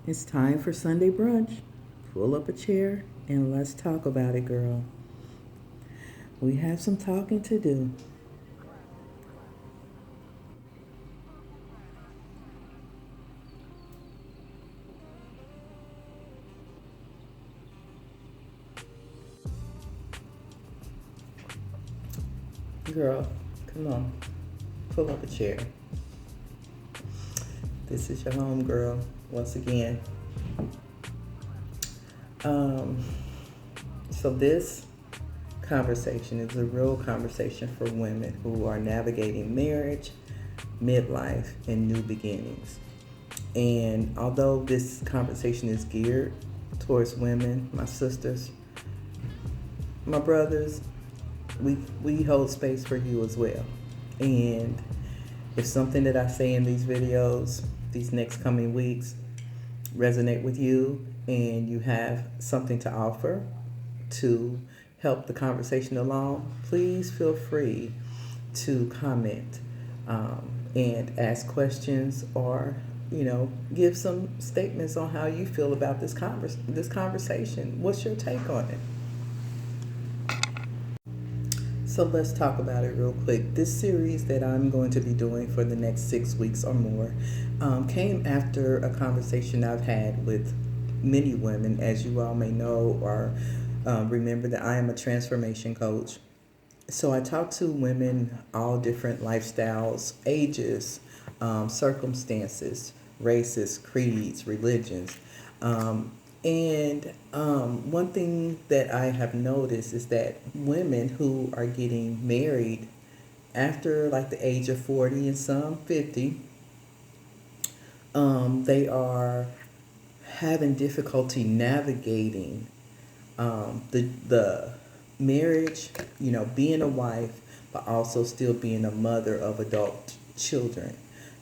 It's time for Sunday brunch. Pull up a chair and let's talk about it, girl. We have some talking to do. Girl, come on. Pull up a chair. This is your home, girl. Once again. Um, so this conversation is a real conversation for women who are navigating marriage, midlife, and new beginnings. And although this conversation is geared towards women, my sisters, my brothers, we hold space for you as well. And if something that I say in these videos, these next coming weeks, resonate with you and you have something to offer to help the conversation along, please feel free to comment and ask questions or give some statements on how you feel about this conversation. What's your take on it? So let's talk about it real quick. This series that I'm going to be doing for the next 6 weeks or more came after a conversation I've had with many women. As you all may know or remember, that I am a transformation coach. So I talk to women, all different lifestyles, ages, circumstances, races, creeds, religions. And one thing that I have noticed is that women who are getting married after like the age of 40 and some 50, they are having difficulty navigating the marriage, being a wife, but also still being a mother of adult children.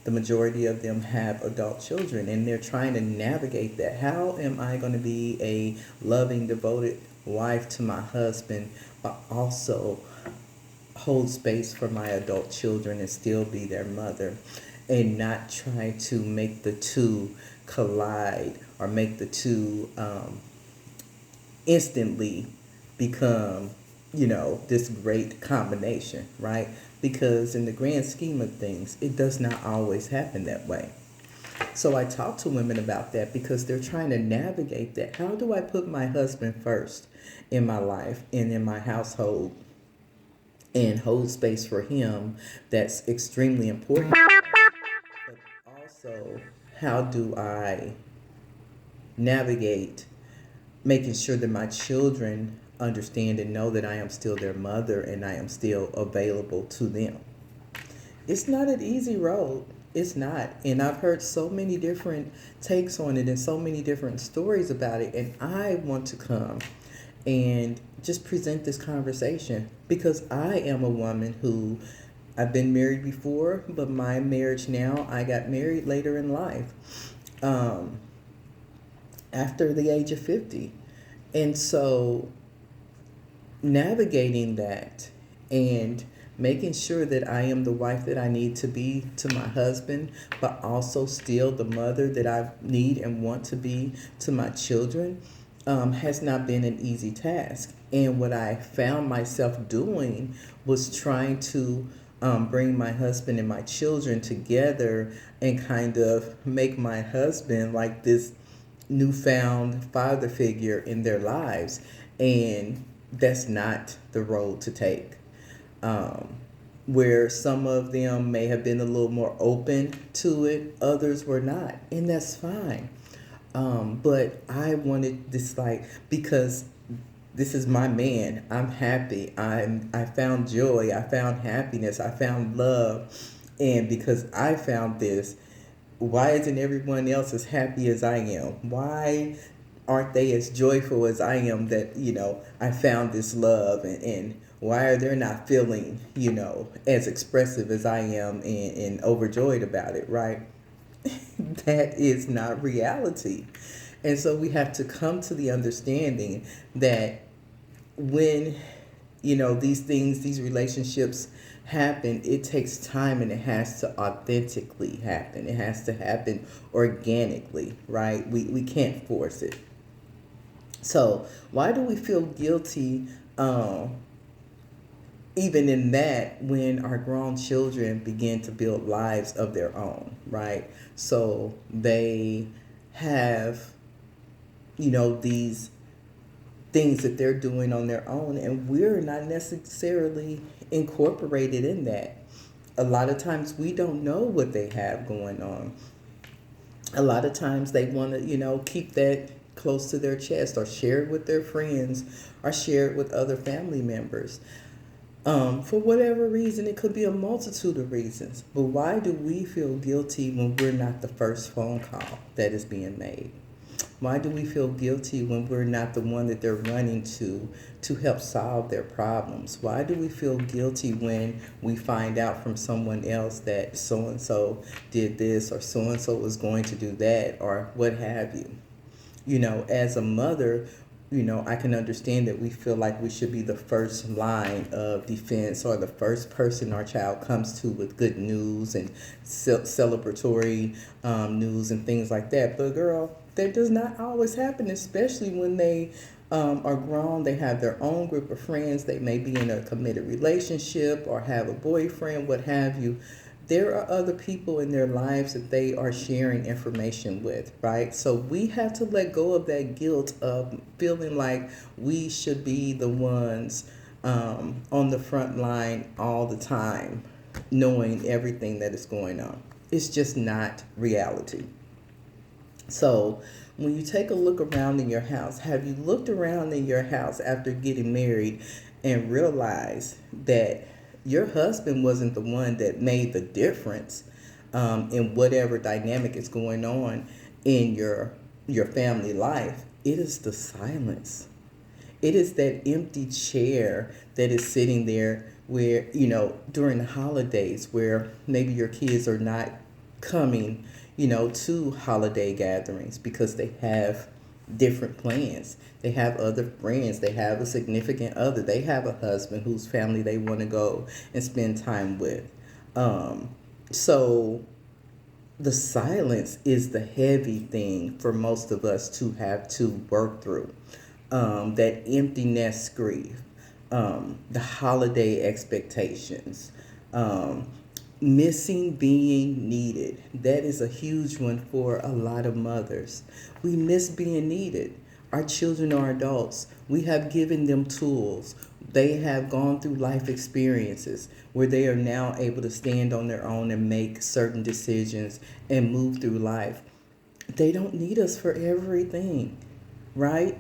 The majority of them have adult children and they're trying to navigate that. How am I going to be a loving, devoted wife to my husband, but also hold space for my adult children and still be their mother, and not try to make the two collide or make the two instantly become, this great combination, right? Because in the grand scheme of things, it does not always happen that way. So I talk to women about that because they're trying to navigate that. How do I put my husband first in my life and in my household and hold space for him? That's extremely important. But also, how do I navigate making sure that my children understand and know that I am still their mother and I am still available to them? It's not an easy road. It's not. And I've heard so many different takes on it and so many different stories about it. And I want to come and just present this conversation because I am a woman who I've been married before, but my marriage now, I got married later in life. After the age of 50. And so navigating that and making sure that I am the wife that I need to be to my husband, but also still the mother that I need and want to be to my children, has not been an easy task. And what I found myself doing was trying to bring my husband and my children together and kind of make my husband like this newfound father figure in their lives. And that's not the road to take. Where some of them may have been a little more open to it, others were not, and that's fine. But I wanted this, because this is my man. I'm happy. I found joy. I found happiness. I found love. And because I found this, why isn't everyone else as happy as I am? Why aren't they as joyful as I am that, I found this love, and why are they not feeling, as expressive as I am and overjoyed about it, right? That is not reality. And so we have to come to the understanding that when, these things, these relationships happen, it takes time and it has to authentically happen. It has to happen organically, right? We can't force it. So, why do we feel guilty even in that when our grown children begin to build lives of their own, right? So they have, these things that they're doing on their own, and we're not necessarily incorporated in that. A lot of times we don't know what they have going on. A lot of times they want to, keep that close to their chest or share it with their friends or share it with other family members. For whatever reason, it could be a multitude of reasons. But why do we feel guilty when we're not the first phone call that is being made? Why do we feel guilty when we're not the one that they're running to help solve their problems? Why do we feel guilty when we find out from someone else that so and so did this or so and so was going to do that or what have you? As a mother, I can understand that we feel like we should be the first line of defense or the first person our child comes to with good news and celebratory news and things like that. But girl, that does not always happen, especially when they are grown. They have their own group of friends. They may be in a committed relationship or have a boyfriend, what have you. There are other people in their lives that they are sharing information with, right? So we have to let go of that guilt of feeling like we should be the ones on the front line all the time, knowing everything that is going on. It's just not reality. So when you take a look around in your house, have you looked around in your house after getting married and realized that your husband wasn't the one that made the difference in whatever dynamic is going on in your family life? It is the silence. It is that empty chair that is sitting there where, during the holidays where maybe your kids are not coming, to holiday gatherings because they have different plans. They have other friends. They have a significant other. They have a husband whose family they want to go and spend time with. So the silence is the heavy thing for most of us to have to work through. That empty nest grief, the holiday expectations, missing being needed. That is a huge one for a lot of mothers. We miss being needed. Our children are adults. We have given them tools. They have gone through life experiences where they are now able to stand on their own and make certain decisions and move through life. They don't need us for everything, right?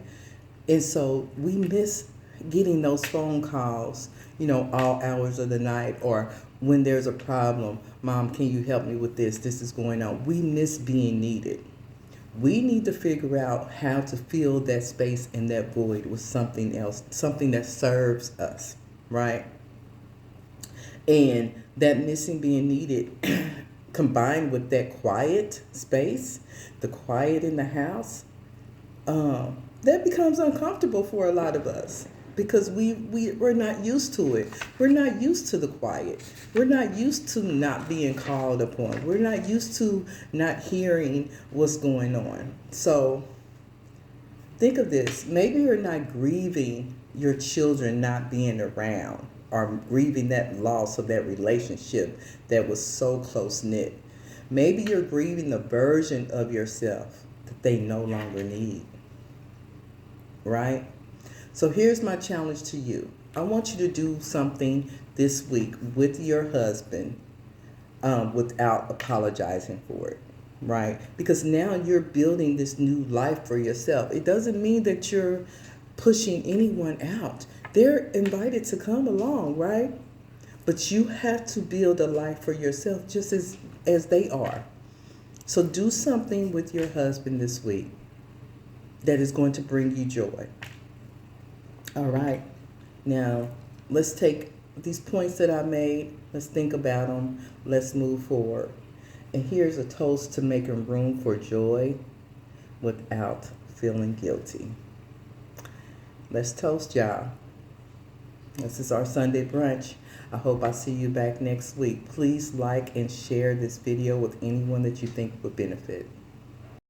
And so we miss getting those phone calls, all hours of the night, or when there's a problem, Mom, can you help me with this? This is going on. We miss being needed. We need to figure out how to fill that space and that void with something else, something that serves us, right? And that missing being needed combined with that quiet space, the quiet in the house, that becomes uncomfortable for a lot of us because we're not used to it. We're not used to the quiet. We're not used to not being called upon. We're not used to not hearing what's going on. So think of this. Maybe you're not grieving your children not being around or grieving that loss of that relationship that was so close knit. Maybe you're grieving the version of yourself that they no longer need. Right? So here's my challenge to you. I want you to do something this week with your husband without apologizing for it, right? Because now you're building this new life for yourself. It doesn't mean that you're pushing anyone out. They're invited to come along, right? But you have to build a life for yourself just as they are. So do something with your husband this week that is going to bring you joy. All right. Now, let's take these points that I made. Let's think about them. Let's move forward. And here's a toast to making room for joy without feeling guilty. Let's toast, y'all. This is our Sunday brunch. I hope I see you back next week. Please like and share this video with anyone that you think would benefit.